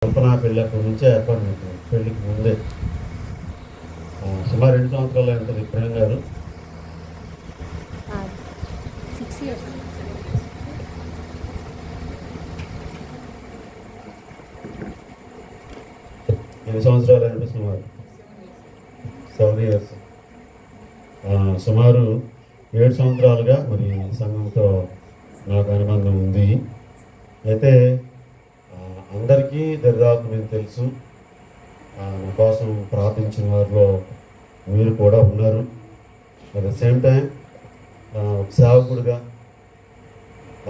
కల్పన పెళ్ళప్పటి నుంచే ఏర్పాటు పెళ్ళికి ముందే సుమారు 2 సంవత్సరాలు ఉంటుంది ప్రేమ్ గారు. 6 years. ఎన్ని సంవత్సరాలు అంటే సుమారు 7 years. సుమారు 7 సంవత్సరాలుగా మరి సంఘంతో నాకు అనుబంధం ఉంది. అయితే అందరికీ దరిదాపు నేను తెలుసు. నా కోసం ప్రార్థించిన వారిలో మీరు కూడా ఉన్నారు. అట్ ద సేమ్ టైం ఒక సేవకుడిగా,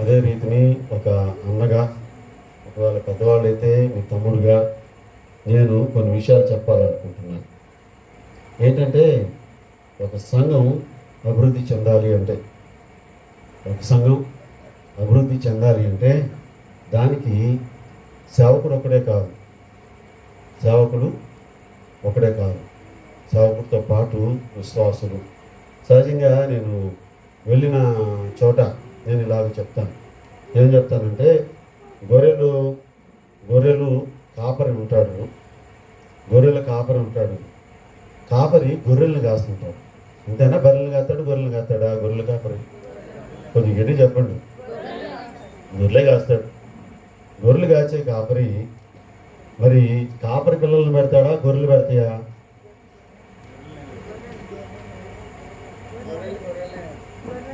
అదే రీతిని ఒక అన్నగా, ఒకవేళ పెద్దవాళ్ళు అయితే మీ తమ్ముడుగా నేను కొన్ని విషయాలు చెప్పాలనుకుంటున్నాను. ఏంటంటే ఒక సంఘం అభివృద్ధి చెందాలి అంటే, దానికి సేవకుడు ఒకడే కాదు, సేవకుడితో పాటు విశ్వాసులు. సహజంగా నేను వెళ్ళిన చోట నేను ఇలాగ చెప్తాను. ఏం చెప్తానంటే, గొర్రెలు కాపరి ఉంటాడు, కాపరి గొర్రెలను కాస్తుంటాడు. అంతేనా? బర్రెలు కాస్తాడా? గొర్రెలు కాపరి కొంచెం గట్టి చెప్పండి. గొర్రెలే కాస్తాడు. గొర్రెలు కాచే కాపరి మరి కాపరి పిల్లలను పెడతాడా? గొర్రెలు పెడతాయా?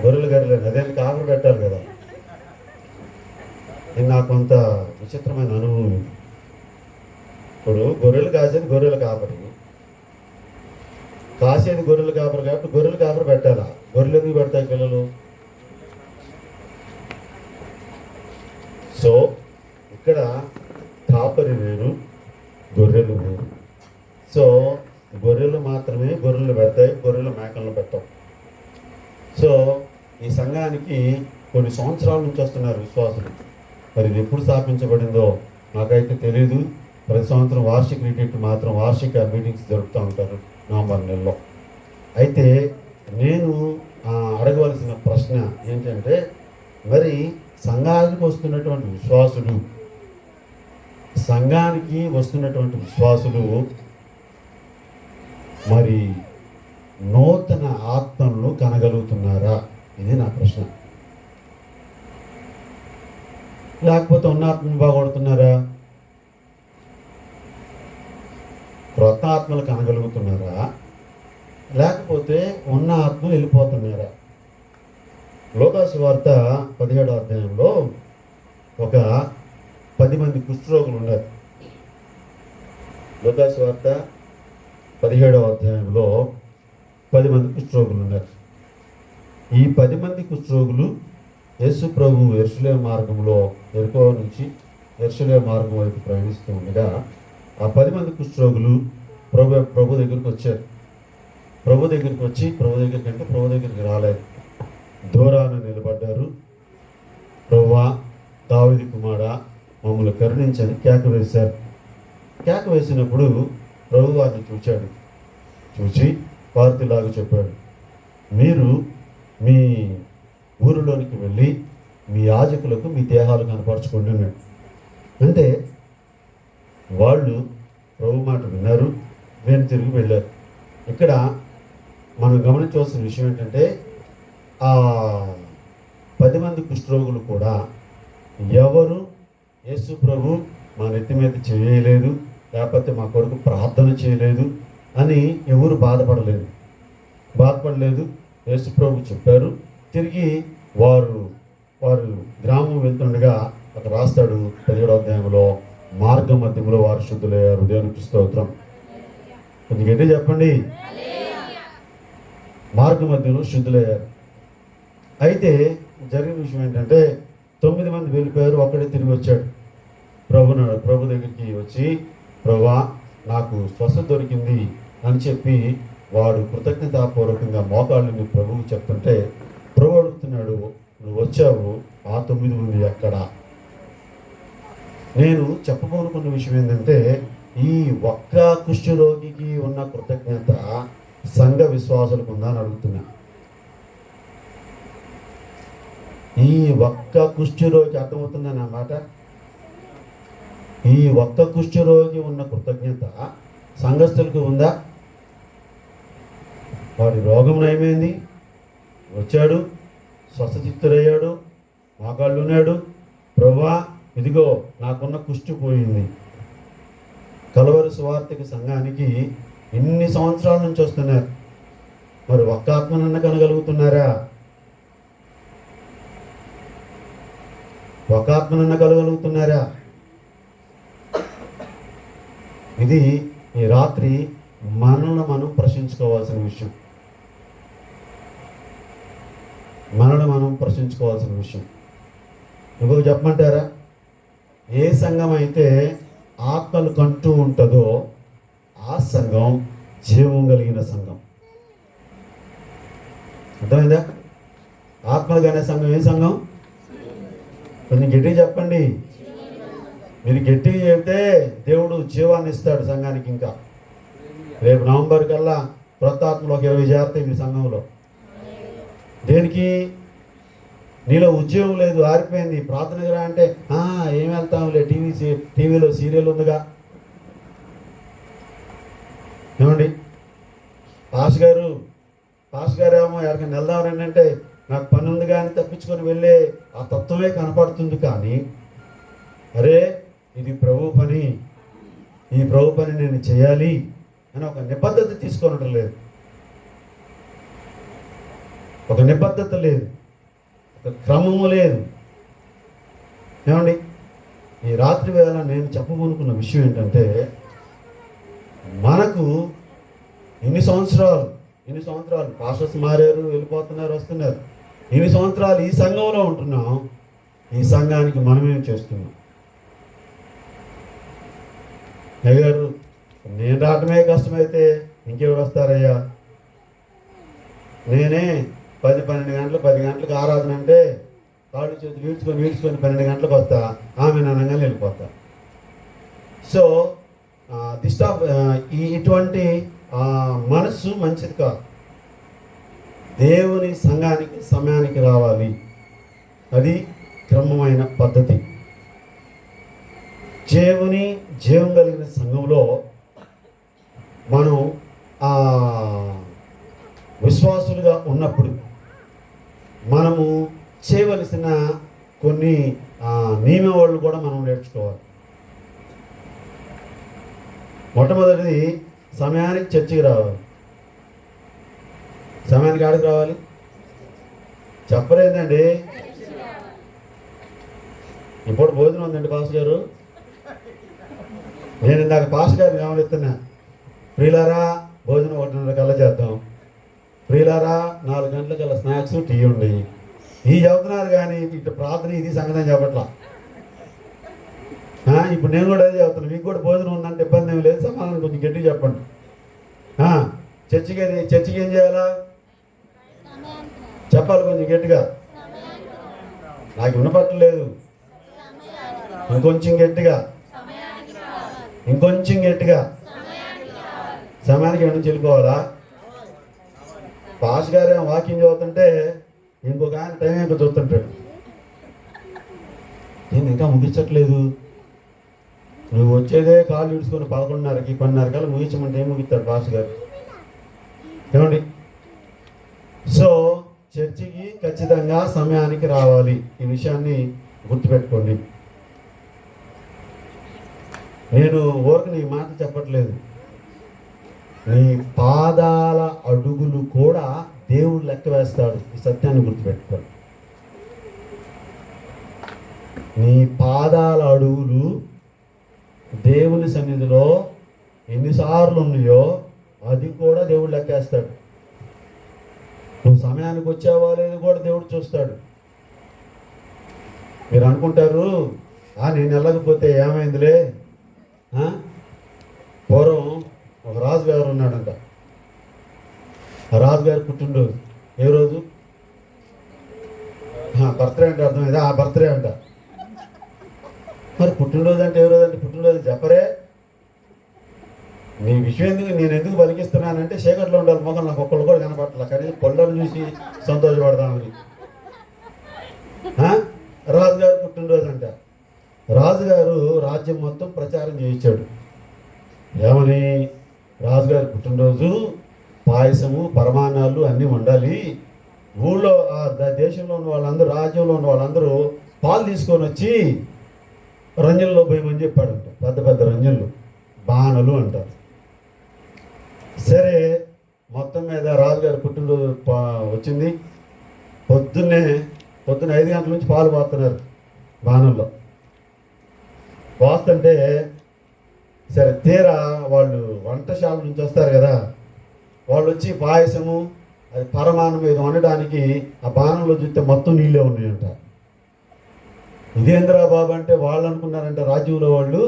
గొర్రెలు అదే కాపరి పెట్టాలి కదా. ఇది నాకు కొంత విచిత్రమైన అనుభవం. ఇప్పుడు గొర్రెలు కాసేది గొర్రెల కాపరి, కాబట్టి గొర్రెలు కాపరి పెట్టాలా? గొర్రెలు ఎందుకు పెడతాయి పిల్లలు? సో ఇక్కడ కాపరి వేరు, గొర్రెలు వేరు. సో గొర్రెలు మాత్రమే గొర్రెలు పెడతాయి, గొర్రెలు మేకలను పెట్టవు. సో ఈ సంఘానికి కొన్ని సంవత్సరాల నుంచి వస్తున్నారు విశ్వాసులు. మరి ఇది ఎప్పుడు స్థాపించబడిందో నాకైతే తెలియదు. ప్రతి సంవత్సరం వార్షిక రిట్రీట్ మాత్రం వార్షిక మీటింగ్స్ జరుపుతూ ఉంటారు నవంబర్ నెలలో. అయితే నేను అడగవలసిన ప్రశ్న ఏంటంటే, మరి సంఘానికి వస్తున్నటువంటి విశ్వాసులు మరి నూతన ఆత్మలను కనగలుగుతున్నారా? ఇది నా ప్రశ్న. లేకపోతే ఉన్న ఆత్మను బాగొడుతున్నారా? క్రొత్త ఆత్మలు కనగలుగుతున్నారా? లేకపోతే ఉన్న ఆత్మలు వెళ్ళిపోతున్నారా? లోకాసు వార్త 17వ అధ్యాయంలో ఒక 10 మంది కుష్ఠరోగులు ఉన్నారు. లోకాసు వార్త 17వ అధ్యాయంలో 10 మంది కుష్ఠరోగులు ఉన్నారు. ఈ 10 మంది కుష్ఠరోగులు యేసు ప్రభు యెరూషలేము మార్గంలో ఎరుకో నుంచి యెరూషలేము మార్గం వైపు ప్రయాణిస్తూ ఉండగా ఆ 10 మంది కుష్ఠరోగులు ప్రభు దగ్గరికి వచ్చారు. ప్రభు దగ్గరికి రాలేదు, దూరాన నిలబడ్డారు. ప్రభువా, దావీదు కుమారా, మమ్మల్ని కరుణించని కేక వేశారు. కేక వేసినప్పుడు ప్రభు వారిని చూచి వారిలాగా చెప్పాడు, మీరు మీ ఊరిలోనికి వెళ్ళి మీ యాజకులకు మీ దేహాలు కనపరచుకోండి అన్నాడు. అంటే వాళ్ళు ప్రభు మాట విన్నారు, తిరిగి వెళ్ళారు. ఇక్కడ మనం గమనించవలసిన విషయం ఏంటంటే, ఆ 10 మంది కుష్ఠరోగులు కూడా ఎవరు యేసు ప్రభు మా నెత్తి మీద చేయలేదు, లేకపోతే మా కొరకు ప్రార్థన చేయలేదు అని ఎవరు బాధపడలేదు. యేసు ప్రభు చెప్పారు. తిరిగి వారు గ్రామం వెళ్తుండగా అక్కడ రాస్తాడు 17వ అధ్యాయంలో, మార్గ మధ్యంలో వారు శుద్ధులయ్యారు. దేవునికి స్తోత్రం. కొంచెం గట్టి చెప్పండి. మార్గ మధ్యంలో శుద్ధులయ్యారు. అయితే జరిగిన విషయం ఏంటంటే, 9 మంది వెళ్ళిపోయారు, ఒక్కడే తిరిగి వచ్చాడు. ప్రభు దగ్గరికి వచ్చి, ప్రభువా, నాకు స్వస్థత దొరికింది అని చెప్పి వాడు కృతజ్ఞతాపూర్వకంగా మోకాళ్ళని ప్రభువు చెప్తుంటే, ప్రభు అడుగుతున్నాడు, నువ్వు వచ్చావు, ఆ 9 మంది ఎక్కడా? నేను చెప్పబోనుకున్న విషయం ఏంటంటే, ఈ ఒక్క కుష్ఠరోగికి ఉన్న కృతజ్ఞత సంఘ విశ్వాసులకు ఉందా అని అడుగుతున్నా. ఈ ఒక్క కుష్ఠరోగి అర్థమవుతుందని అన్నమాట. ఈ ఒక్క కుష్ఠరోగి ఉన్న కృతజ్ఞత సంఘస్థులకు ఉందా? వాడి రోగం నయమైంది, వచ్చాడు, స్వస్థచిత్తుడయ్యాడు, మోకాళ్ళు ఉన్నాడు, ప్రభువా ఇదిగో నాకున్న కుష్టి పోయింది. కలవరి సువార్తిక సంఘానికి ఇన్ని సంవత్సరాల నుంచి వస్తున్నారు. మరి ఒక్క ఆత్మనన్న కనగలుగుతున్నారా? ఒక ఆత్మనన్న కలగలుగుతున్నారా? ఇది ఈ రాత్రి మనల్ని మనం ప్రశ్నించుకోవాల్సిన విషయం. మనల్ని మనం ప్రశ్నించుకోవాల్సిన విషయం. ఇంకొక చెప్పమంటారా? ఏ సంఘం అయితే ఆత్మలు కంటూ ఉంటుందో ఆ సంఘం జీవం కలిగిన సంఘం. అర్థమైందా? ఆత్మలు కానీ సంఘం ఏ సంఘం? కొంచెం గట్టిగా చెప్పండి. మీరు గట్టిగా చెబితే దేవుడు జీవాన్ని ఇస్తాడు సంఘానికి. ఇంకా రేపు నవంబర్ కల్లా కొత్త ఆత్మలు ఒక 20 చేరుతాయి మీ సంఘంలో. దేనికి? నీలో ఉద్యోగం లేదు, ఆరిపోయింది, ప్రార్థనకు రా అంటే ఏం వెళ్తాంలే, టీవీలో సీరియల్ ఉందిగా. ఏమండి, పాస్ గారు ఏమో ఎక్కడికి వెళ్దాం రండి అంటే నాకు పని ఉంది కానీ తప్పించుకొని వెళ్ళే ఆ తత్వమే కనపడుతుంది. కానీ అరే ఇది ప్రభు పని, ఈ ప్రభు పని నేను చేయాలి అని ఒక నిబద్ధత తీసుకోవడం లేదు. ఒక నిబద్ధత లేదు, ఒక క్రమము లేదు. ఏమండి, ఈ రాత్రి వేళ నేను చెప్పబోనుకున్న విషయం ఏంటంటే, మనకు ఇన్ని సంవత్సరాలు పాస్టర్స్ మారారు, వెళ్ళిపోతున్నారు, వస్తున్నారు. ఇన్ని సంవత్సరాలు ఈ సంఘంలో ఉంటున్నాం. ఈ సంఘానికి మనమేం చేస్తున్నాం? అయ్యారు నేను రావటమే కష్టమైతే ఇంకెవరు వస్తారయ్యా? నేనే 10 గంటలకు ఆరాధన అంటే కాళ్ళు చేతులు వీడ్చుకొని 12 గంటలకు వస్తా, ఆమె అనగానే వెళ్ళిపోతా. సో ఇటువంటి మనస్సు మంచిది కాదు. దేవుని సంఘానికి సమయానికి రావాలి. అది క్రమమైన పద్ధతి. జీవం కలిగిన సంఘంలో మనం విశ్వాసులుగా ఉన్నప్పుడు మనము చేయవలసిన కొన్ని నియమావళులు కూడా మనం నేర్చుకోవాలి. మొట్టమొదటిది సమయానికి చర్చికి రావాలి. సమయానికి ఆడికి రావాలి. చెప్పలేదండి. ఇప్పుడు భోజనం ఉందండి పాస్ గారు. నేను ఇందాక పాస్ గారిని గమనిస్తున్నా. ప్రియులారా భోజనం 1:30 కల్లా చేద్దాం, ప్రియులారా 4 గంటలకల్లా స్నాక్స్ టీ ఉండి ఈ చెబుతున్నారు. కానీ ఇటు ప్రార్థన ఇది సంగతం చెప్పట్లా. ఇప్పుడు నేను కూడా అదే చెబుతున్నాను. మీకు కూడా భోజనం ఉందంటే ఇబ్బంది ఏమి లేదు, సమాధానం కొంచెం గట్టిగా చెప్పండి. చర్చికి ఏం చేయాలా చెప్పాలి కొంచెం గట్టిగా. నాకు వినపట్టలేదు. ఇంకొంచెం గట్టిగా. సమయానికి ఏమైనా వెళ్ళిపోవాలా? పాస్ గారు వాకింగ్ చదువుతుంటే ఇంకొక ఆయన టైం అయిపోయి చూస్తుంటాడు. నేను ఇంకా ముగించట్లేదు, నువ్వు వచ్చేదే కాళ్ళు ఇడుచుకొని 11:30కి 12:30 కల్లా ముగించమంటే ఏం ముగిస్తాడు పాస్ గారు? ఏమండి? సో చర్చికి ఖచ్చితంగా సమయానికి రావాలి. ఈ విషయాన్ని గుర్తుపెట్టుకోండి. నేను ఊరికి నీ మాట చెప్పట్లేదు. నీ పాదాల అడుగులు కూడా దేవుడు లెక్క వేస్తాడు. ఈ సత్యాన్ని గుర్తుపెట్టుకోండి. నీ పాదాల అడుగులు దేవుని సన్నిధిలో ఎన్నిసార్లు ఉన్నాయో అది కూడా దేవుడు లెక్కేస్తాడు. నువ్వు సమయానికి వచ్చావా లేదు కూడా దేవుడు చూస్తాడు. మీరు అనుకుంటారు నేను వెళ్ళకపోతే ఏమైందిలే. పూర్వం ఒక రాజుగారు ఉన్నాడంట. ఆ రాజుగారు పుట్టినరోజు ఏ రోజు? బర్త్డే అంటే అర్థమైందా? ఆ బర్త్డే అంట. మరి పుట్టినరోజు అంటే ఏ రోజు అంటే పుట్టినరోజు చెప్పరే. నీ విషయం నేను ఎందుకు పలికిస్తున్నానంటే చీకట్లో ఉండాలి మొగలు. నాకు ఒక్కళ్ళు కూడా కనపట్ల, కానీ పళ్ళను చూసి సంతోషపడదామని. రాజుగారు పుట్టినరోజు అంట. రాజుగారు రాజ్యం మొత్తం ప్రచారం చేయించాడు. ఏమని? రాజుగారి పుట్టినరోజు పాయసము పరమాన్నాలు అన్నీ వండాలి, ఊళ్ళో దేశంలో ఉన్న వాళ్ళందరూ, రాజ్యంలో ఉన్న వాళ్ళందరూ పాలు తీసుకొని వచ్చి రంజన్లో పోయమని చెప్పాడంట. పెద్ద పెద్ద రంజన్లు, బాణలు అంటారు. సరే, మొత్తం మీద రాజుగారి పుట్టినరోజు వచ్చింది. పొద్దున్న 5 గంటల నుంచి పాలు పోస్తున్నారు బాణంలో. పోస్తుంటే సరే, తీరా వాళ్ళు వంటశాల నుంచి వస్తారు కదా, వాళ్ళు వచ్చి పాయసము అది పరమాన్నం మీద వండడానికి ఆ బాణంలో చూస్తే మొత్తం నీళ్ళే ఉన్నాయంట. ఇదేంద్రా బాబు అంటే వాళ్ళు అనుకున్నారంట, రాజ్యంలో వాళ్ళు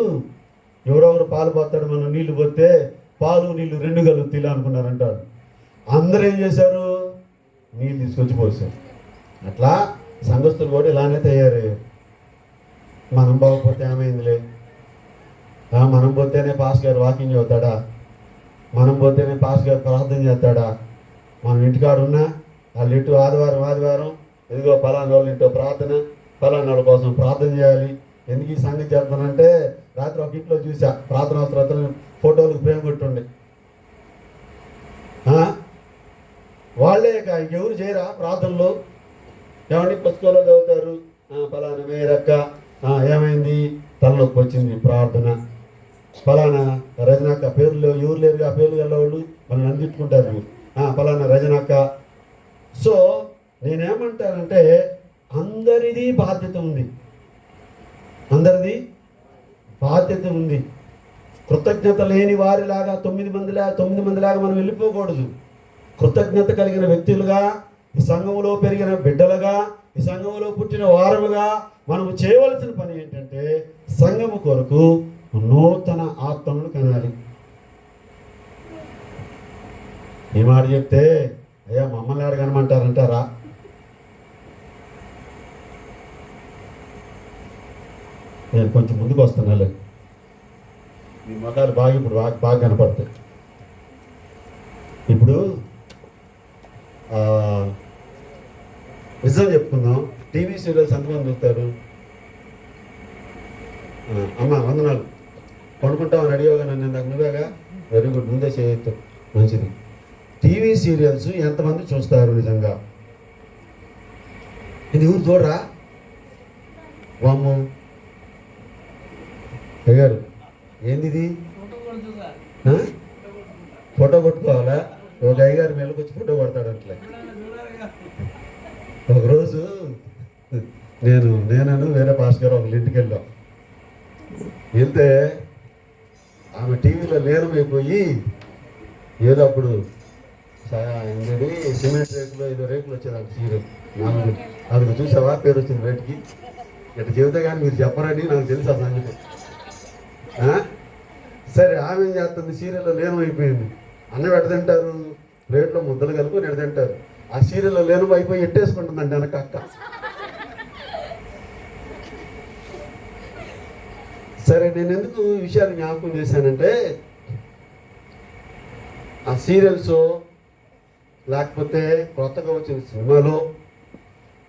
ఎవరో ఒకరు పాలు పోతాడు, మనం నీళ్లు పోతే పాలు నీళ్లు 2 కలుగుతాయి అనుకున్నారంటాడు. అందరూ ఏం చేశారు? నీళ్ళు తీసుకొచ్చి పోసారు. అట్లా సంఘస్థులు కూడా ఇలానే తయారయ్యారు. మనం బాగపోతే ఏమైందిలే, మనం పోతేనే పాస్ గారు వాకింగ్ చదువుతాడా, మనం పోతేనే పాస్ గారు ప్రార్థన చేస్తాడా, మనం ఇంటికాడ ఉన్నా వాళ్ళు ఇటు ఆదివారం ఇదిగో పలానా వాళ్ళ ఇంటో ప్రార్థన, పలానా వాళ్ళ కోసం ప్రార్థన చేయాలి. ఎందుకు ఈ సంగతి చేస్తానంటే, రాత్రి ఒక ఇంట్లో చూసా ప్రార్థనా స్తోత్రం ఫోటోలకు ప్రేమ కొట్టుండే. వాళ్ళే ఎవరు చేయరా ప్రార్థనలో? ఏమండి పుస్తకంలో చదువుతారు, పలానా మేరక్క ఏమైంది, తలనొప్పి వచ్చింది ప్రార్థన, ఫలానా రజనక్క పేర్లు ఎవరు లేరుగా, పేర్లు గలవాళ్ళు వాళ్ళని అందించుకుంటారు, ఫలానా రజనక్క. సో నేనేమంటానంటే, అందరిది బాధ్యత ఉంది, అందరిది బాధ్యత ఉంది. కృతజ్ఞత లేని వారిలాగా 9 మందిలాగా మనం వెళ్ళిపోకూడదు. కృతజ్ఞత కలిగిన వ్యక్తులుగా, ఈ సంఘంలో పెరిగిన బిడ్డలుగా, ఈ సంఘంలో పుట్టిన వారముగా మనము చేయవలసిన పని ఏంటంటే, సంఘము కొరకు నూతన ఆత్మలను కనాలి. ఈ మాట చెప్తే అయ్యా మమ్మల్ని ఆడ కనమంటారంటారా? నేను కొంచెం ముందుకు వస్తున్నాను, మీ మొఖాలు ఇప్పుడు బాగా కనపడతాయి. ఇప్పుడు నిజం చెప్పుకుందాం. టీవీ సీరియల్స్ ఎంతమంది చూస్తారు? అమ్మ వందనాలు, కొనుక్కుంటామని అడిగావుగా నన్ను ఇందాక, నువ్వేగా? వెరీ గుడ్, ముందే చేయొచ్చు, మంచిది. టీవీ సీరియల్స్ ఎంతమంది చూస్తారు నిజంగా? ఇది ఊరు చూడరా? వామ్ము అయ్యారు, ఏంది ఇది? ఫోటో కొట్టుకోవాలా? ఒక అయ్యగారు మెలకు వచ్చి ఫోటో కొడతాడు అట్లా. ఒకరోజు నేను వేరే పాస్ గారు ఒకళ్ళ ఇంటికి వెళ్ళాం. వెళ్తే ఆమె టీవీలో లీనమైపోయి ఏదో అప్పుడు సిమెంట్ రేకులో ఏదో రేకులు వచ్చేదాన్ని సీరియల్ నాకు అది చూసావా, పేరు వచ్చింది బయటికి. ఇట్లా చెబితే కానీ మీరు చెప్పరని నాకు తెలుసు ఆ సంగతి. సరే, ఆమె ఏం చేస్తుంది, సీరియల్లో లీనమైపోయింది. అన్నం ఎడతింటారు, ప్లేట్లో ముద్దలు కలుపుకొని ఎడతింటారు. ఆ సీరియల్లో లీనం అయిపోయి ఎట్టేసుకుంటుందండి వెనక అక్క. సరే, నేను ఎందుకు ఈ విషయాన్ని జ్ఞాపకం చేశానంటే, ఆ సీరియల్స్ లేకపోతే కొత్తగా వచ్చిన సినిమాలో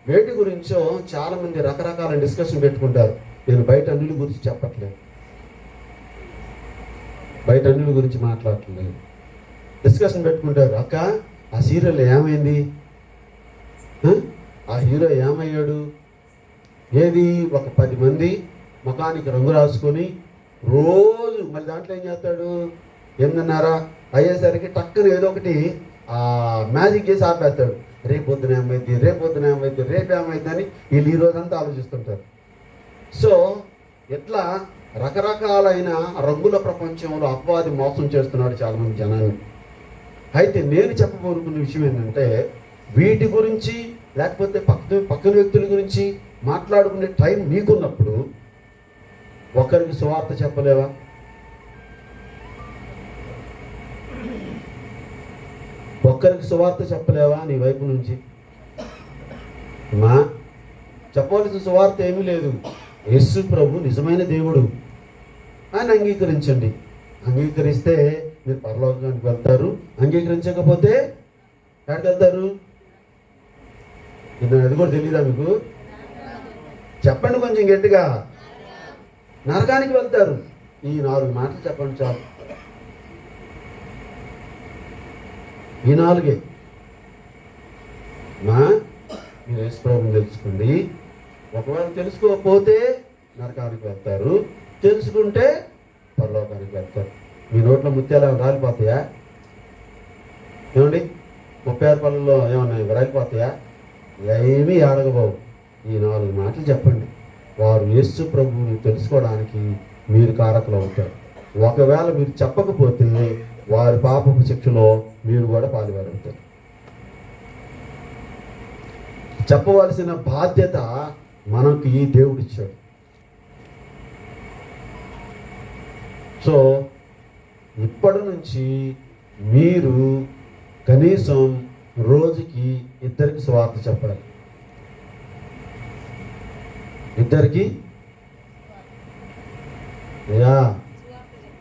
వేటి గురించో చాలామంది రకరకాల డిస్కషన్ పెట్టుకుంటారు. నేను బయట అన్నిటి గురించి చెప్పట్లేదు, బయట అన్నిటి గురించి మాట్లాడట్లేదు. డిస్కషన్ పెట్టుకుంటారు. అక్క ఆ సీరియల్ ఏమైంది, ఆ హీరో ఏమయ్యాడు, ఏది? ఒక 10 మంది ముఖానికి రంగు రాసుకొని రోజు మళ్ళీ దాంట్లో ఏం చేస్తాడు, 8:30 అయ్యేసరికి టక్కున ఏదో ఒకటి మ్యాజిక్ చేసి ఆపేస్తాడు. రేపొద్దున ఏమైంది, రేపేమైంది అని వీళ్ళు ఈ రోజంతా ఆలోచిస్తుంటారు. సో ఇట్లా రకరకాలైన రంగుల ప్రపంచంలో అపవాది మోసం చేస్తున్నాడు చాలామంది జనాన్ని. అయితే నేను చెప్పబోతున్న విషయం ఏంటంటే, వీటి గురించి లేకపోతే పక్కన వ్యక్తుల గురించి మాట్లాడుకునే టైం నీకున్నప్పుడు ఒకరికి సువార్త చెప్పలేవా? ఒక్కరికి సువార్త చెప్పలేవా నీ వైపు నుంచి? మా చెప్పవలసిన సువార్త ఏమీ లేదు. యేసు ప్రభు నిజమైన దేవుడు అని అంగీకరించండి. అంగీకరిస్తే మీరు పరలోకానికి వెళ్తారు. అంగీకరించకపోతే ఎక్కడికి వెళ్తారు? ఇది కూడా తెలియదా మీకు? చెప్పండి కొంచెం గట్టిగా. నరకానికి వెళ్తారు. ఈ 4 మాటలు చెప్పండి చాలు. ఈ 4 మీరు యేసుప్రభుని తెలుసుకోండి. ఒకవేళ తెలుసుకోకపోతే నరకానికి వెళ్తారు, తెలుసుకుంటే పరలోకానికి వెళ్తారు. మీ నోట్లో ముత్యాలు ఏమైనా రాలిపోతాయా? ఏమండి 36 పళ్ళలో ఏమన్నా రాలిపోతాయా? ఏమీ అడగబోవు. ఈ 4 మాటలు చెప్పండి. వారు యేసు ప్రభువుని తెలుసుకోవడానికి మీరు కారకులు అవుతారు. ఒకవేళ మీరు చెప్పకపోతే వారి పాపపు శిక్షలో మీరు కూడా పాలువారవుతారు. చెప్పవలసిన బాధ్యత మనకి దేవుడు ఇచ్చాడు. సో ఇప్పటి నుంచి మీరు కనీసం రోజుకి 2 సువార్త చెప్పాలి. 2 అయ్యా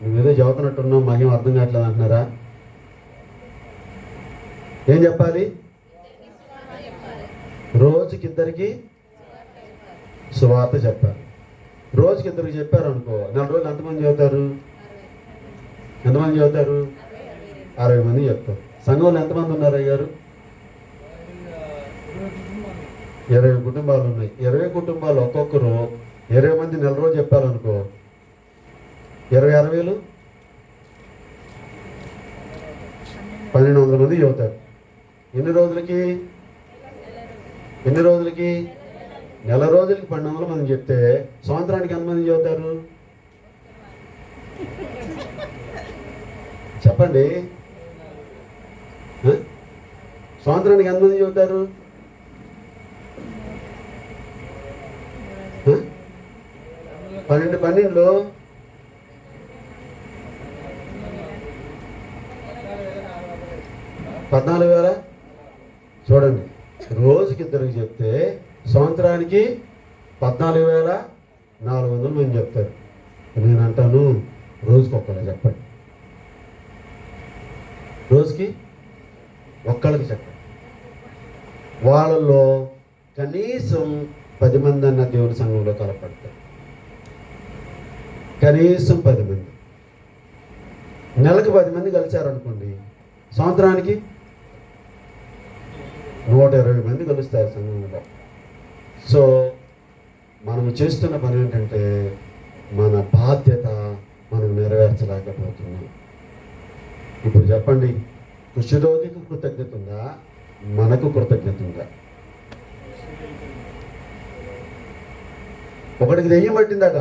నువ్వేదో చదువుతున్నట్టున్నావు, మాకేం అర్థం కావట్లేదు అంటున్నారా? ఏం చెప్పాలి? రోజుకి 2 సువార్త చెప్పాలి. రోజుకి 2 చెప్పారు అనుకో, 4 రోజులు ఎంతమంది చదువుతారు? 60 మంది చెప్తారు. సంఘంలో ఎంతమంది ఉన్నారు అయ్యారు? 20 కుటుంబాలు ఉన్నాయి. 20 కుటుంబాలు ఒక్కొక్కరు 20 మంది నెల రోజు చెప్పారనుకో, 20 1200 మంది చదువుతారు. ఎన్ని రోజులకి? నెల రోజులకి 1200 మంది చెప్తే సంవత్సరానికి ఎంతమంది చదువుతారు చెప్పండి? సంవత్సరానికి ఎంతమంది చదువుతారు? 12 14,000. చూడండి, రోజుకి 2 చెప్తే సంవత్సరానికి 14,400 మంది చెప్తారు. నేను అంటాను రోజుకి ఒక్కళ్ళకి చెప్పండి. రోజుకి ఒక్కళ్ళకి చెప్పండి. వాళ్ళల్లో కనీసం 10 మంది అన్న దేవుని సంఘంలో కలపడతారు. కనీసం 10 మంది. నెలకు 10 మంది కలిశారనుకోండి, సంవత్సరానికి 120 మంది కలుస్తారు సంఘంలో. సో మనము చేస్తున్న పని ఏంటంటే మన బాధ్యత మనం నెరవేర్చలేకపోతున్నాం. ఇప్పుడు చెప్పండి, కుష్ఠరోగికి కృతజ్ఞత ఉందా? మనకు కృతజ్ఞత ఉందా? ఒకడికి దెయ్యం పట్టిందట.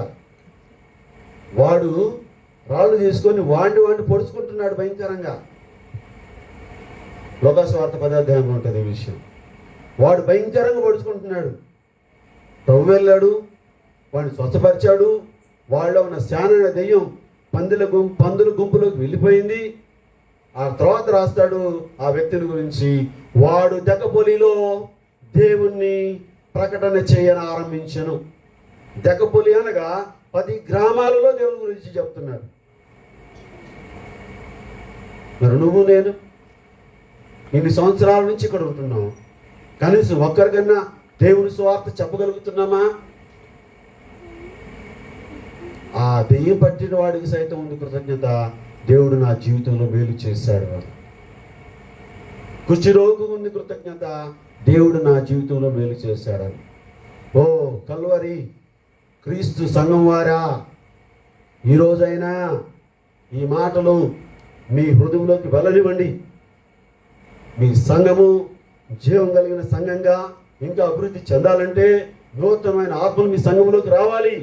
వాడు రాళ్ళు తీసుకొని వాండి పొడుచుకుంటున్నాడు భయంకరంగా. లోకాసువార్త 10వ అధ్యాయంలో ఉంటుంది ఈ విషయం. వాడు భయంకరంగా పొడుచుకుంటున్నాడు. ప్రభు వెళ్ళాడు, వాడిని స్వస్థపరిచాడు. వాళ్ళలో ఉన్న శానైన దెయ్యం పందుల గుంపులోకి వెళ్ళిపోయింది. ఆ తర్వాత రాస్తాడు ఆ వ్యక్తిని గురించి, వాడు దెకపొలిలో దేవుణ్ణి ప్రకటన చేయని ఆరంభించను. దెకపొలి అనగా 10 గ్రామాలలో దేవుని గురించి చెప్తున్నాడు. మరి నువ్వు నేను ఇన్ని సంవత్సరాల నుంచి ఇక్కడ ఉంటున్నాం, కనీసం ఒక్కరికన్నా దేవుని సువార్త చెప్పగలుగుతున్నామా? ఆ దెయ్యం పట్టిన వాడికి సైతం ఉంది కృతజ్ఞత, దేవుడు నా జీవితంలో మేలు చేశాడు అని. కుష్ఠరోగి ఉంది కృతజ్ఞత, దేవుడు నా జీవితంలో మేలు చేశాడని. ఓ కల్వరి క్రీస్తు సంఘం వారా, ఈరోజైనా ఈ మాటలు మీ హృదయంలోకి వెళ్ళనివ్వండి. మీ సంఘము జీవం కలిగిన సంఘంగా ఇంకా అభివృద్ధి చెందాలంటే నూతనమైన ఆత్మలు మీ సంఘంలోకి రావాలి.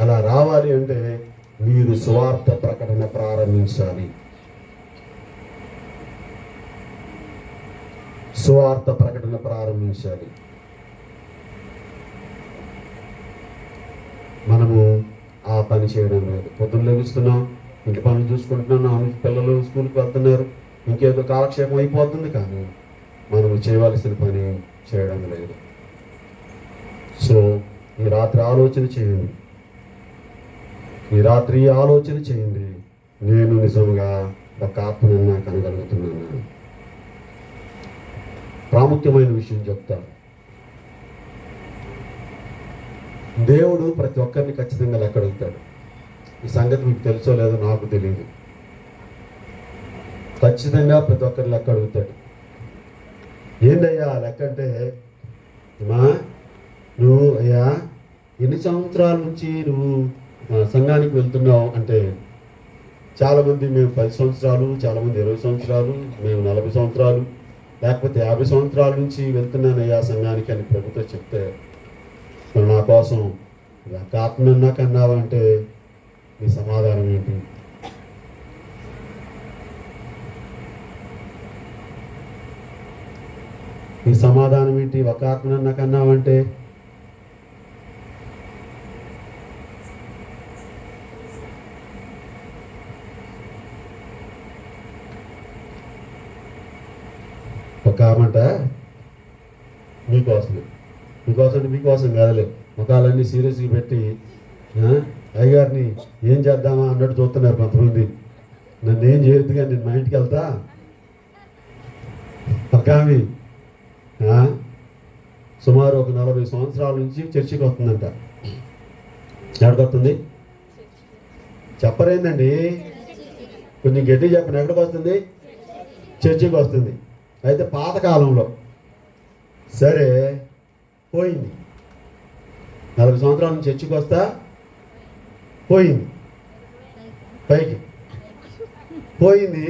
అలా రావాలి అంటే మీరు సువార్త ప్రకటన ప్రారంభించాలి. సువార్త ప్రకటన ప్రారంభించాలి. మనము ఆ పని చేయడం లేదు. పొద్దున్న లభిస్తున్నాం, ఇంటి పనులు చూసుకుంటున్నాం, పిల్లలు స్కూల్కి వెళ్తున్నారు, ఇంకేదో కాలక్షేపం అయిపోతుంది, కానీ మనము చేయవలసిన పని చేయడం లేదు. సో ఈ రాత్రి ఆలోచన చేయండి. నేను నిజంగా ఒక ఆత్మను నాకు అనగలుగుతున్నాను. ప్రాముఖ్యమైన విషయం చెప్తాను. దేవుడు ప్రతి ఒక్కరిని ఖచ్చితంగా లెక్క అడుగుతాడు. ఈ సంగతి మీకు తెలుసో లేదో నాకు తెలియదు. ఖచ్చితంగా ప్రతి ఒక్కరు లెక్క అడుగుతాడు. ఏందయ్యా లెక్క అంటే, అమ్మా నువ్వు అయ్యా ఎన్ని సంవత్సరాల నుంచి నువ్వు సంఘానికి వెళ్తున్నావు అంటే, చాలామంది మేము 10 సంవత్సరాలు, చాలామంది 20 సంవత్సరాలు, మేము 40 సంవత్సరాలు, లేకపోతే 50 సంవత్సరాల నుంచి వెళ్తున్నానయ్యా సంఘానికి అని ప్రభుత్వం చెప్తే, మరి నా కోసం ఆత్మన్నా కన్నావంటే నీ సమాధానం ఏంటి? నీ సమాధానం ఏంటి? ఒక ఆత్మన్నా కన్నావంటే ఒక ఆమంట మీకోసం కాదులే, ముఖాలన్నీ సీరియస్గా పెట్టి అయ్యగారిని ఏం చేద్దామా అన్నట్టు చూస్తున్నారు కొంతమంది. నన్ను ఏం చేయొద్దు కానీ నేను మా ఇంటికి వెళ్తా. ఒక ఆమె సుమారు ఒక 40 సంవత్సరాల నుంచి చర్చికి వస్తుందంట. ఎక్కడికి వస్తుంది చెప్పరేందండి? కొంచెం గట్టి చెప్పండి. ఎక్కడికి వస్తుంది? చర్చికి వస్తుంది. అయితే పాతకాలంలో సరే పోయింది. 40 సంవత్సరాల నుంచి చర్చికి వస్తా పోయింది, పైకి పోయింది.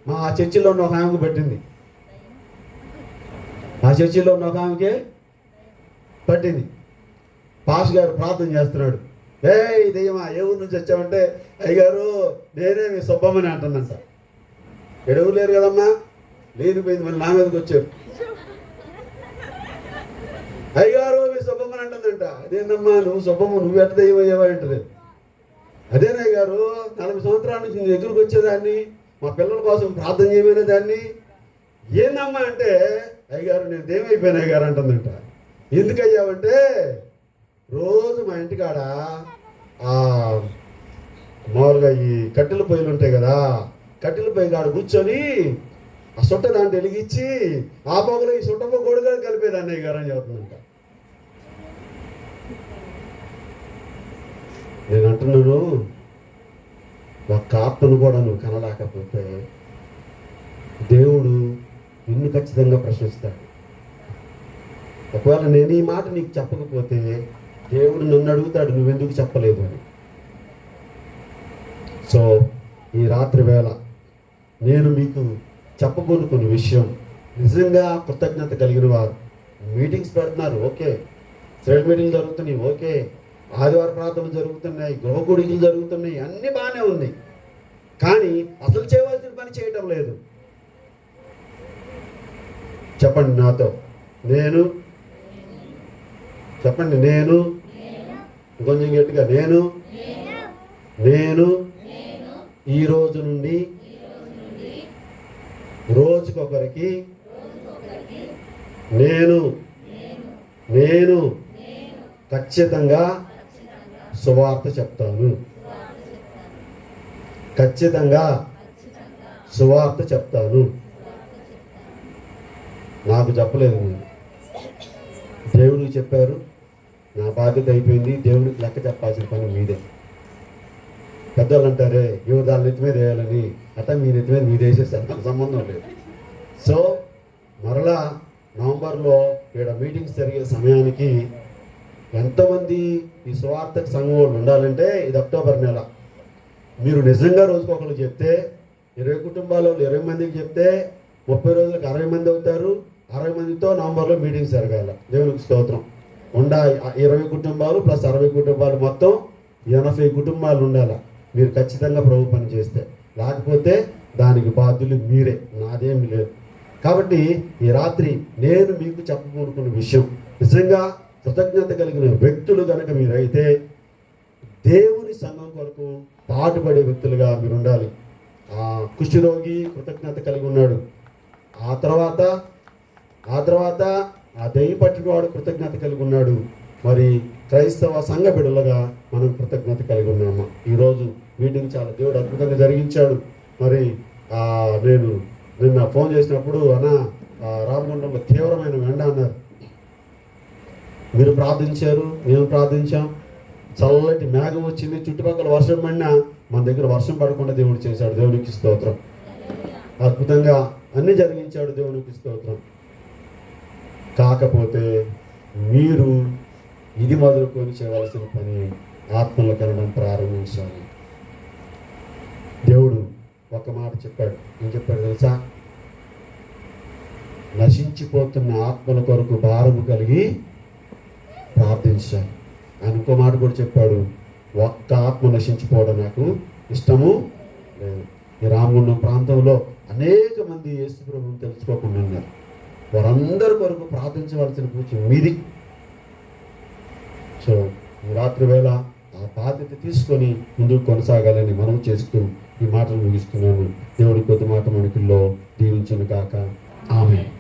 మా ఆ చర్చిలో ఉన్న ఒక ఆమెకు పట్టింది. ఆ చర్చిలో ఉన్న ఒక ఆమెకి పట్టింది. పాస్ గారు ప్రార్థన చేస్తున్నాడు. దెయ్యమా ఏ ఊరు నుంచి వచ్చామంటే, అయ్యగారు నేనే మీ సుబ్బమ్మని అంటుందంట. ఎడవు లేరు కదమ్మా, లేనిపోయింది. మళ్ళీ నా మీదకి వచ్చారు. అయ్యగారు మీ సుబ్బమ్మని అంటుందంట. అదేనమ్మా నువ్వు సుబ్బమ్మ, నువ్వు ఎట్ట దెయ్యం అయ్యావా అంటది. అదేనయ్య గారు 40 సంవత్సరాల నుంచి నీ దగ్గరకు వచ్చేదాన్ని, మా పిల్లల కోసం ప్రార్థన చేయమనే దాన్ని. ఏందమ్మా అంటే, అయ్యగారు నేను దేమైపోయాను అయ్యగారు అంటుందంట. ఎందుకయ్యావంటే, రోజు మా ఇంటికాడ మామూలుగా ఈ కట్టెల పొయ్యిలు ఉంటాయి కదా, కట్టెల పొయ్యి కాడ కూర్చొని ఆ సుట్ట దాంట్లో వెలిగించి ఆ పొగలో ఈ సుట్టపో గొడుగా కలిపేదాన్ని అయ్యగారు అని చెబుతుందంట. నేను అంటున్నాను, ఒక్క ఆత్మను కూడా నువ్వు కనలేకపోతే దేవుడు నిన్ను ఖచ్చితంగా ప్రశ్నిస్తాడు. ఒకవేళ నేను ఈ మాట నీకు చెప్పకపోతే దేవుడు నన్ను అడుగుతాడు, నువ్వెందుకు చెప్పలేదు అని. సో ఈ రాత్రి వేళ నేను మీకు చెప్పబోనుకున్న విషయం, నిజంగా కృతజ్ఞత కలిగిన వారు మీటింగ్స్ పెడుతున్నారు, ఓకే, స్ట్రైట్ మీటింగ్లు జరుగుతున్నాయి, ఓకే, ఆదివారం ప్రార్థనలు జరుగుతున్నాయి, గృహ కూడికలు జరుగుతున్నాయి, అన్నీ బాగానే ఉంది. కానీ అసలు చేయవలసిన పని చేయటం లేదు. చెప్పండి నాతో, నేను చెప్పండి, నేను కొంచెం గట్టిగా, నేను ఈ రోజు నుండి రోజుకొకరికి నేను ఖచ్చితంగా సువార్త చెప్తాను. ఖచ్చితంగా సువార్త చెప్తాను. నాకు చెప్పలేదు, నేను దేవుడికి చెప్పారు. నా బాధ్యత అయిపోయింది. దేవుడికి లెక్క చెప్పాల్సిన పని మీదే. పెద్దవాళ్ళు అంటారే ఎవరు దాని నెత్తి మీద వేయాలని, అట్లా మీ నెత్తి మీద మీరు వేసేసారు, నాకు సంబంధం లేదు. సో మరలా నవంబర్లో ఇక్కడ మీటింగ్స్ జరిగే సమయానికి ఎంతమంది ఈ సువార్తకు సంఘం వాళ్ళు ఉండాలంటే, ఇది అక్టోబర్ నెల. మీరు నిజంగా రోజుకొకరు చెప్తే 20 కుటుంబాలు 20 మందికి చెప్తే 30 రోజులకు 60 మంది అవుతారు. 60 మందితో నవంబర్లో మీటింగ్స్ జరగాల. దేవునికి స్తోత్రం. 20 కుటుంబాలు ప్లస్ 60 కుటుంబాలు, మొత్తం 80 కుటుంబాలు ఉండాలి. మీరు ఖచ్చితంగా ప్రభు పని చేస్తే, లేకపోతే దానికి బాధ్యులు మీరే, నాదేమి లేదు. కాబట్టి ఈ రాత్రి నేను మీకు చెప్పకూడుకున్న విషయం, నిజంగా కృతజ్ఞత కలిగిన వ్యక్తులు కనుక మీరైతే దేవుని సంఘం కొరకు పాటుపడే వ్యక్తులుగా మీరు ఉండాలి. ఆ కుష్ఠరోగి కృతజ్ఞత కలిగి ఉన్నాడు. ఆ తర్వాత ఆ దెయ్యం పట్టినవాడు కృతజ్ఞత కలిగి ఉన్నాడు. మరి క్రైస్తవ సంఘ బిడ్డలుగా మనం కృతజ్ఞత కలిగి ఉన్నాము. ఈరోజు మీటింగ్ చాలా దేవుడు అద్భుతంగా జరిగించాడు. మరి నేను నిన్న ఫోన్ చేసినప్పుడు రామగుండంలో తీవ్రమైన ఎండ అన్నారు. మీరు ప్రార్థించారు, మేము ప్రార్థించాం. చల్లటి మేఘం వచ్చింది, చుట్టుపక్కల వర్షం పడినా మన దగ్గర వర్షం పడకుండా దేవుడు చేశాడు. దేవునికి స్తోత్రం. అద్భుతంగా అన్ని జరిగించాడు. దేవునికి స్తోత్రం. కాకపోతే మీరు ఇది మొదలుకొని చేయవలసిన పని ఆత్మలు కలడం ప్రారంభించాలి. దేవుడు ఒక మాట చెప్పాడు. ఏం చెప్పాడు తెలుసా? నశించిపోతున్న ఆత్మల కొరకు భారము కలిగి ప్రార్థించాలి. ఆయన ఇంకో మాట కూడా చెప్పాడు, ఒక్క ఆత్మ నశించిపోవడం నాకు ఇష్టము లేదు. ఈ రామగుండం ప్రాంతంలో అనేక మంది యేసు ప్రభువుని తెలుసుకోకుండా ఉన్నారు. వారందరి కొరకు ప్రార్థించవలసిన పూచి మీది. సో ఈ రాత్రి వేళ ఆ బాధ్యత తీసుకొని ముందుకు కొనసాగాలని మనం చేస్తూ ఈ మాటలు ముగిస్తున్నాను. దేవుడి కొద్ది మాట మనకిల్లో దీవించును కాక. ఆమేన్.